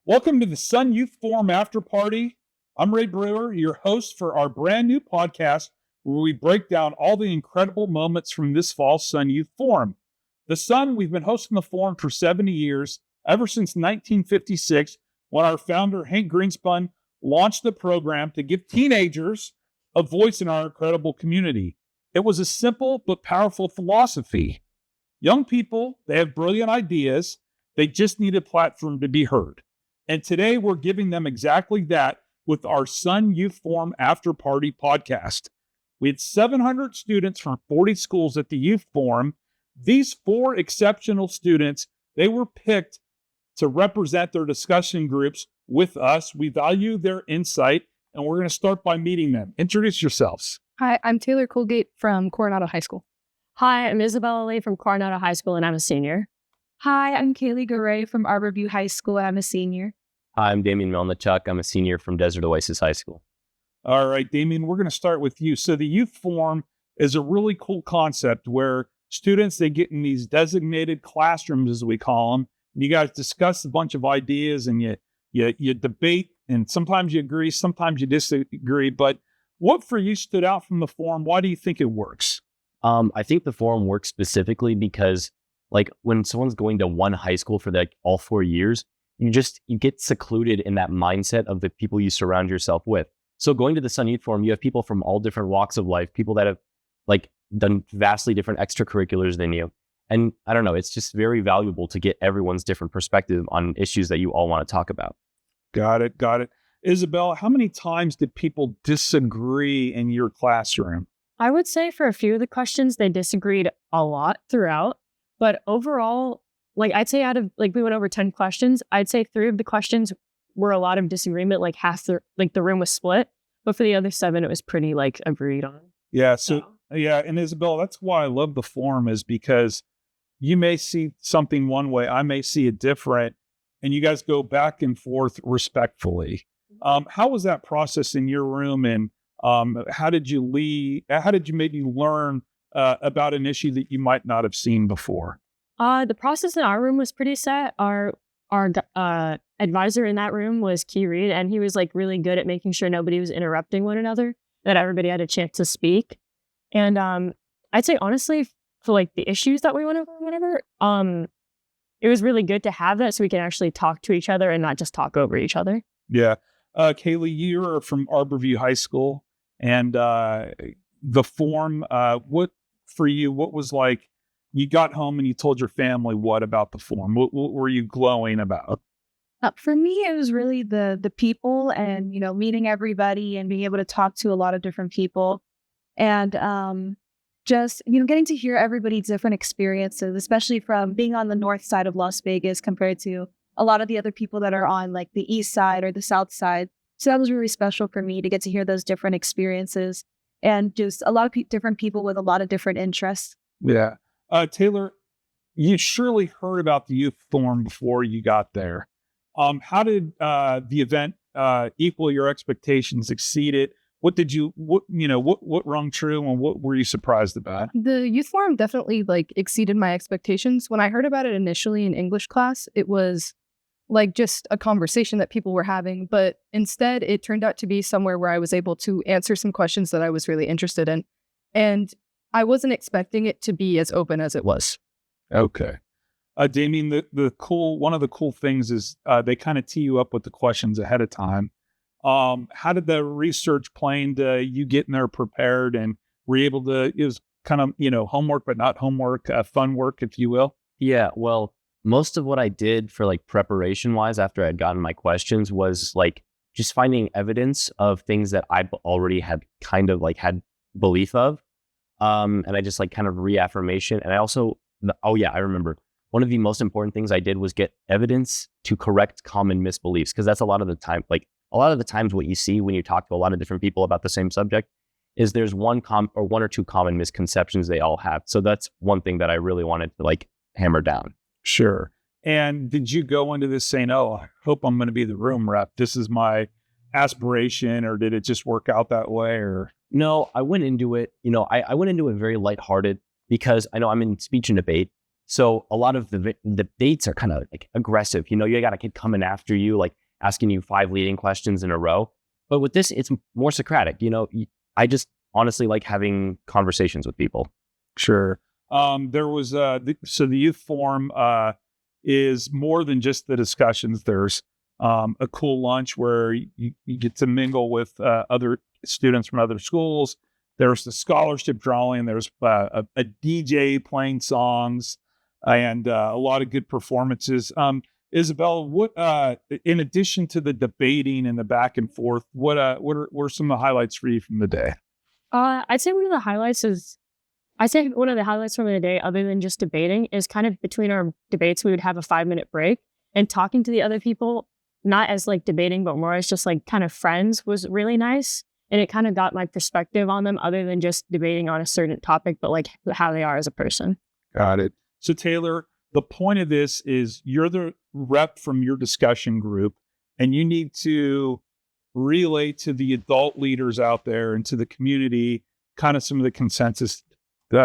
Welcome to the Sun Youth Forum After Party. I'm Ray Brewer, your host for our brand new podcast where we break down all the incredible moments from this fall's Sun Youth Forum. The Sun, we've been hosting the forum for 70 years, ever since 1956, when our founder, Hank Greenspun, launched the program to give teenagers a voice in our incredible community. It was a simple but powerful philosophy. Young people, they have brilliant ideas. They just need a platform to be heard. And today we're giving them exactly that with our Sun Youth Forum After Party podcast. We had 700 students from 40 schools at the Youth Forum. These 4 exceptional students, they were picked to represent their discussion groups with us. We value their insight, and we're going to start by meeting them. Introduce yourselves. Hi, I'm Taylor Colgate from Coronado High School. Hi, I'm Isabella from Coronado High School, and I'm a senior. Hi, I'm Kailey Garay from Arbor High School. I'm a senior. Hi, I'm Damian Melnichuk. I'm a senior from Desert Oasis High School. All right, Damian, we're going to start with you. So the Youth Forum is a really cool concept where students, they get in these designated classrooms, as we call them. You guys discuss a bunch of ideas and you debate, and sometimes you agree, sometimes you disagree. But what for you stood out from the forum? Why do you think it works? I think the forum works specifically because, like, when someone's going to one high school for all 4 years, you get secluded in that mindset of the people you surround yourself with. So going to the Sun Youth Forum, you have people from all different walks of life, people that have done vastly different extracurriculars than you. And I don't know, it's just very valuable to get everyone's different perspective on issues that you all want to talk about. Got it. Isabella, how many times did people disagree in your classroom? I would say for a few of the questions, they disagreed a lot throughout. But overall, I'd say out of, we went over 10 questions, I'd say 3 of the questions were a lot of disagreement, half the room was split. But for the other 7, it was pretty, agreed on. Yeah, yeah, and Isabella, that's why I love the forum, is because you may see something one way, I may see it different, and you guys go back and forth respectfully. How was that process in your room, and how did you maybe learn about an issue that you might not have seen before? The process in our room was pretty set. Our advisor in that room was Key Reed, and he was really good at making sure nobody was interrupting one another, that everybody had a chance to speak. And I'd say honestly, for the issues that we went over, whatever, it was really good to have that so we can actually talk to each other and not just talk over each other. Yeah. Kailey, you're from Arbor High School, and the forum, what was you got home and you told your family what about the forum? What were you glowing about? For me, it was really the people and, meeting everybody and being able to talk to a lot of different people and just, getting to hear everybody's different experiences, especially from being on the north side of Las Vegas compared to a lot of the other people that are on the east side or the south side. So that was really special for me to get to hear those different experiences and just a lot of different people with a lot of different interests. Yeah. Taylor, you surely heard about the Youth Forum before you got there. How did the event equal your expectations, exceed it? What rung true, and what were you surprised about? The Youth Forum definitely exceeded my expectations. When I heard about it initially in English class, it was just a conversation that people were having, but instead it turned out to be somewhere where I was able to answer some questions that I was really interested in. And I wasn't expecting it to be as open as it was. Okay. Damian, one of the cool things is they kind of tee you up with the questions ahead of time. How did the research play into you getting there prepared, and were you able to, it was kind of, homework, but not homework, fun work, if you will? Yeah, well, most of what I did for preparation wise after I'd gotten my questions was just finding evidence of things that I already had kind of had belief of. And I just kind of reaffirmation. And I also, I remember one of the most important things I did was get evidence to correct common misbeliefs. Cause that's a lot of the time, a lot of the times what you see when you talk to a lot of different people about the same subject is there's one or 2 common misconceptions they all have. So that's one thing that I really wanted to hammer down. Sure. And did you go into this saying, oh, I hope I'm going to be the room rep, this is my aspiration, or did it just work out that way? Or no, I went into it, I went into it very lighthearted because I know I'm in speech and debate. So a lot of the debates are kind of like aggressive. You got a kid coming after you, like asking you 5 leading questions in a row. But with this, it's more Socratic. I just honestly like having conversations with people. Sure. There was so the youth forum is more than just the discussions. There's a cool lunch where you get to mingle with other students from other schools. There's the scholarship drawing. There's a DJ playing songs and a lot of good performances. Isabella, what in addition to the debating and the back and forth, what were some of the highlights for you from the day? I'd say one of the highlights from the day, other than just debating, is kind of between our debates, we would have a 5-minute break, and talking to the other people, not as like debating, but more as just like kind of friends, was really nice. And it kind of got my perspective on them, other than just debating on a certain topic, but like how they are as a person. Got it. So Taylor, the point of this is you're the rep from your discussion group, and you need to relay to the adult leaders out there and to the community kind of some of the consensus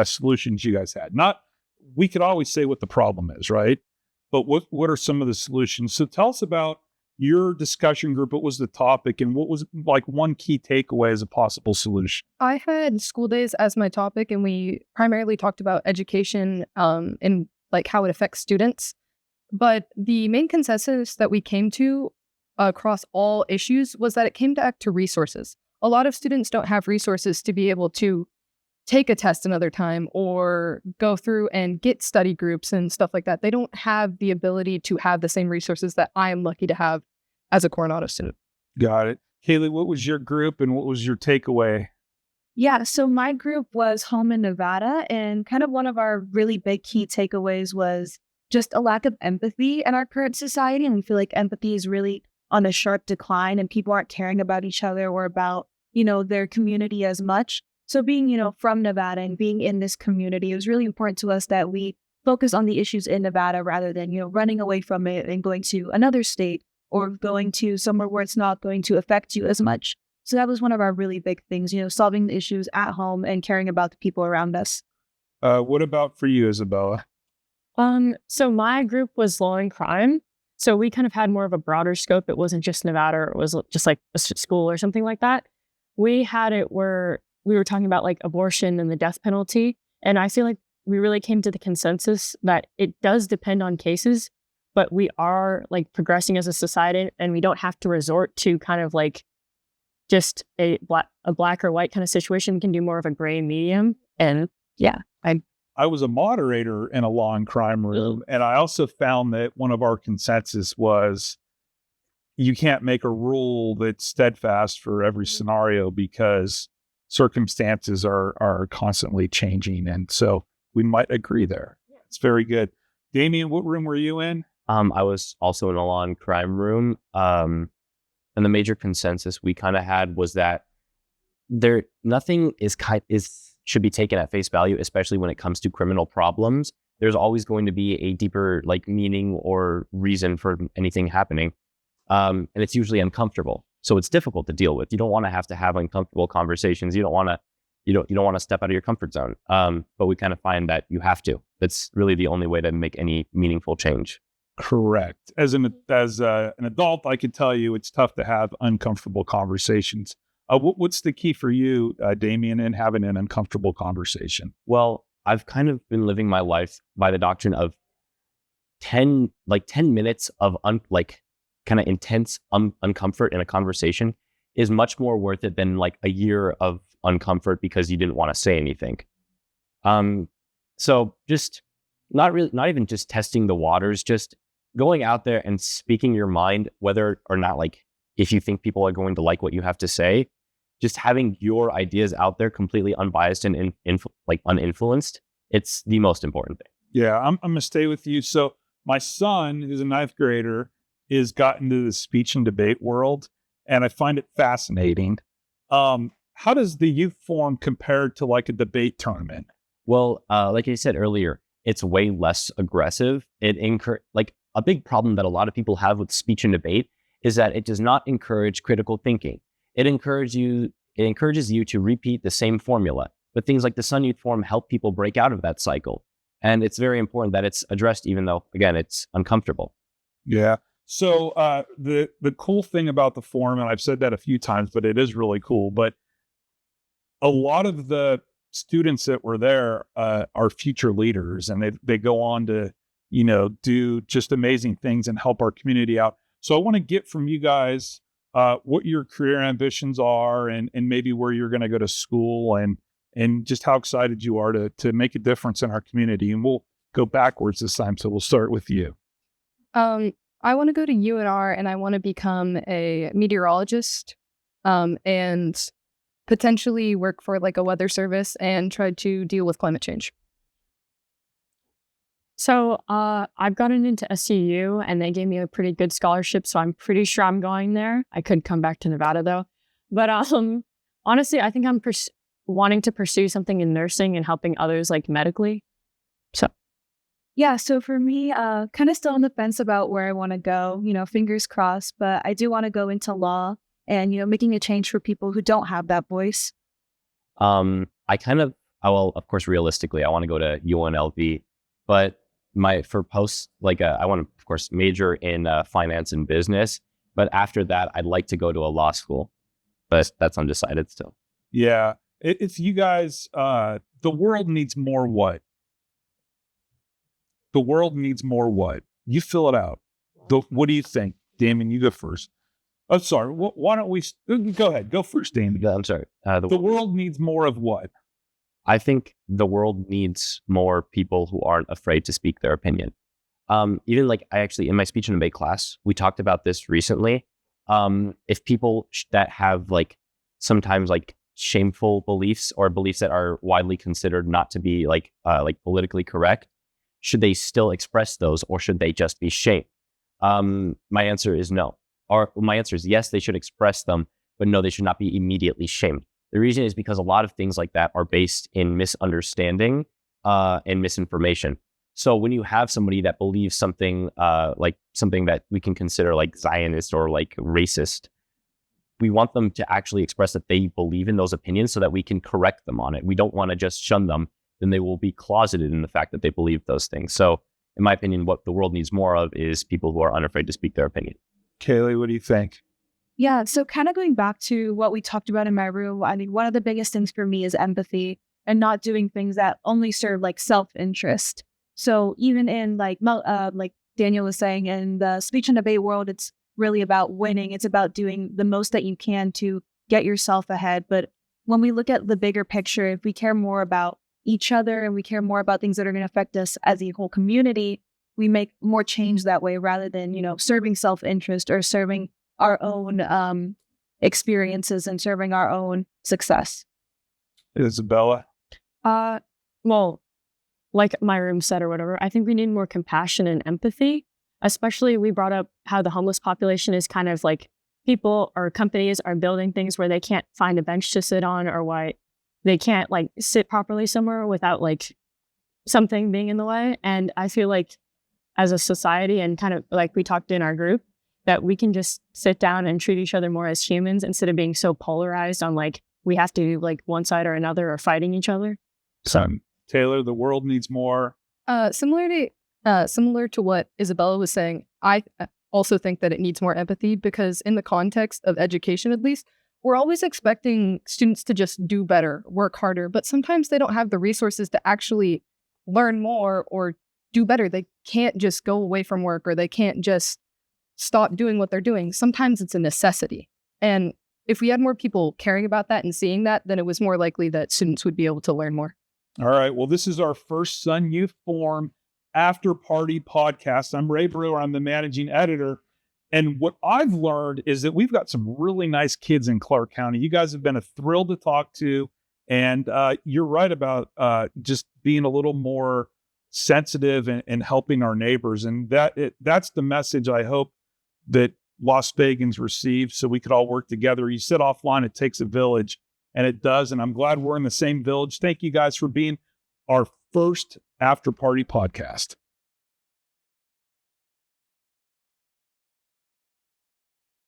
solutions you guys had. We could always say what the problem is, right? But what are some of the solutions? So tell us about your discussion group. What was the topic, and what was like one key takeaway as a possible solution? I had school days as my topic, and we primarily talked about education and like how it affects students. But the main consensus that we came to across all issues was that it came back to resources. A lot of students don't have resources to be able to take a test another time or go through and get study groups and stuff like that. They don't have the ability to have the same resources that I am lucky to have as a Coronado student. Got it. Kailey, what was your group and what was your takeaway? Yeah, so my group was home in Nevada, and kind of one of our really big key takeaways was just a lack of empathy in our current society. And we feel like empathy is really on a sharp decline, and people aren't caring about each other or about, their community as much. So being, from Nevada and being in this community, it was really important to us that we focus on the issues in Nevada rather than, running away from it and going to another state or going to somewhere where it's not going to affect you as much. So that was one of our really big things, solving the issues at home and caring about the people around us. What about for you, Isabella? So my group was law and crime. So we kind of had more of a broader scope. It wasn't just Nevada, or it was just like a school or something like that. We had it where we were talking about like abortion and the death penalty. And I feel like we really came to the consensus that it does depend on cases, but we are like progressing as a society, and we don't have to resort to kind of like just a black or white kind of situation. We can do more of a gray medium. And yeah, I was a moderator in a law and crime room, and I also found that one of our consensus was you can't make a rule that's steadfast for every scenario because circumstances are constantly changing. And so we might agree there. It's very good. Damian, what room were you in? I was also in a law and crime room. And the major consensus we kind of had was that nothing should be taken at face value, especially when it comes to criminal problems. There's always going to be a deeper like meaning or reason for anything happening. And it's usually uncomfortable. So it's difficult to deal with. You don't want to have uncomfortable conversations. You don't want to step out of your comfort zone. But we kind of find that you have to. That's really the only way to make any meaningful change. Correct. As an adult, I can tell you it's tough to have uncomfortable conversations. What's the key for you, Damian, in having an uncomfortable conversation? Well, I've kind of been living my life by the doctrine of 10 minutes of kind of intense uncomfort in a conversation is much more worth it than like a year of uncomfort because you didn't want to say anything. So just not even just testing the waters, just going out there and speaking your mind, whether or not like if you think people are going to like what you have to say, just having your ideas out there completely unbiased and uninfluenced. It's the most important thing. Yeah, I'm going to stay with you. So my son, who's a 9th grader, is got into the speech and debate world, and I find it fascinating. How does the youth forum compare to like a debate tournament? Well, like I said earlier, it's way less aggressive. Like a big problem that a lot of people have with speech and debate is that it does not encourage critical thinking. It encourages you to repeat the same formula. But things like the Sun Youth Forum help people break out of that cycle. And it's very important that it's addressed, even though, again, it's uncomfortable. Yeah. So the cool thing about the forum, and I've said that a few times, but it is really cool, but a lot of the students that were there are future leaders, and they go on to, do just amazing things and help our community out. So I want to get from you guys what your career ambitions are, and maybe where you're going to go to school, and just how excited you are to make a difference in our community. And we'll go backwards this time. So we'll start with you. I want to go to UNR, and I want to become a meteorologist, and potentially work for like a weather service and try to deal with climate change. So I've gotten into SCU, and they gave me a pretty good scholarship, so I'm pretty sure I'm going there. I could come back to Nevada though. But honestly, I think I'm wanting to pursue something in nursing and helping others like medically. So Yeah, so for me, kind of still on the fence about where I want to go, fingers crossed, but I do want to go into law and, making a change for people who don't have that voice. Of course, realistically, I want to go to UNLV, but I want to, of course, major in finance and business. But after that, I'd like to go to a law school, but that's undecided still. Yeah. If you guys, the world needs more what? The world needs more what? You fill it out. What do you think? Damian, you go first. Oh, sorry. Why don't we go ahead? Go first, Damian. I'm sorry. The world needs more of what? I think the world needs more people who aren't afraid to speak their opinion. Even in my speech and debate class, we talked about this recently. If people that have sometimes shameful beliefs or beliefs that are widely considered not to be politically correct, should they still express those, or should they just be shamed? My answer is no. Or my answer is yes, they should express them, but no, they should not be immediately shamed. The reason is because a lot of things like that are based in misunderstanding and misinformation. So when you have somebody that believes something something that we can consider Zionist or racist, we want them to actually express that they believe in those opinions so that we can correct them on it. We don't want to just shun them. Then they will be closeted in the fact that they believe those things. So in my opinion, what the world needs more of is people who are unafraid to speak their opinion. Kailey, what do you think? Yeah, so kind of going back to what we talked about in my room, I mean, one of the biggest things for me is empathy and not doing things that only serve self-interest. So even in like Daniel was saying, in the speech and debate world, it's really about winning. It's about doing the most that you can to get yourself ahead. But when we look at the bigger picture, if we care more about each other and we care more about things that are going to affect us as a whole community, we make more change that way rather than, serving self-interest or serving our own experiences and serving our own success. Isabella? Well, like my room said or whatever, I think we need more compassion and empathy. Especially, we brought up how the homeless population is kind of people or companies are building things where they can't find a bench to sit on, or why they can't sit properly somewhere without something being in the way. And I feel as a society, and kind of we talked in our group, that we can just sit down and treat each other more as humans instead of being so polarized on we have to do one side or another or fighting each other. So Taylor, the world needs more. Similar to what Isabella was saying, I also think that it needs more empathy, because in the context of education, at least, we're always expecting students to just do better, work harder, but sometimes they don't have the resources to actually learn more or do better. They can't just go away from work, or they can't just stop doing what they're doing. Sometimes it's a necessity. And if we had more people caring about that and seeing that, then it was more likely that students would be able to learn more. All right. Well, this is our first Sun Youth Forum After Party podcast. I'm Ray Brewer. I'm the managing editor. And what I've learned is that we've got some really nice kids in Clark County. You guys have been a thrill to talk to. And you're right about just being a little more sensitive and helping our neighbors. And that's the message I hope that Las Vegans receive, so we could all work together. You said offline, it takes a village, and it does. And I'm glad we're in the same village. Thank you guys for being our first After Party podcast.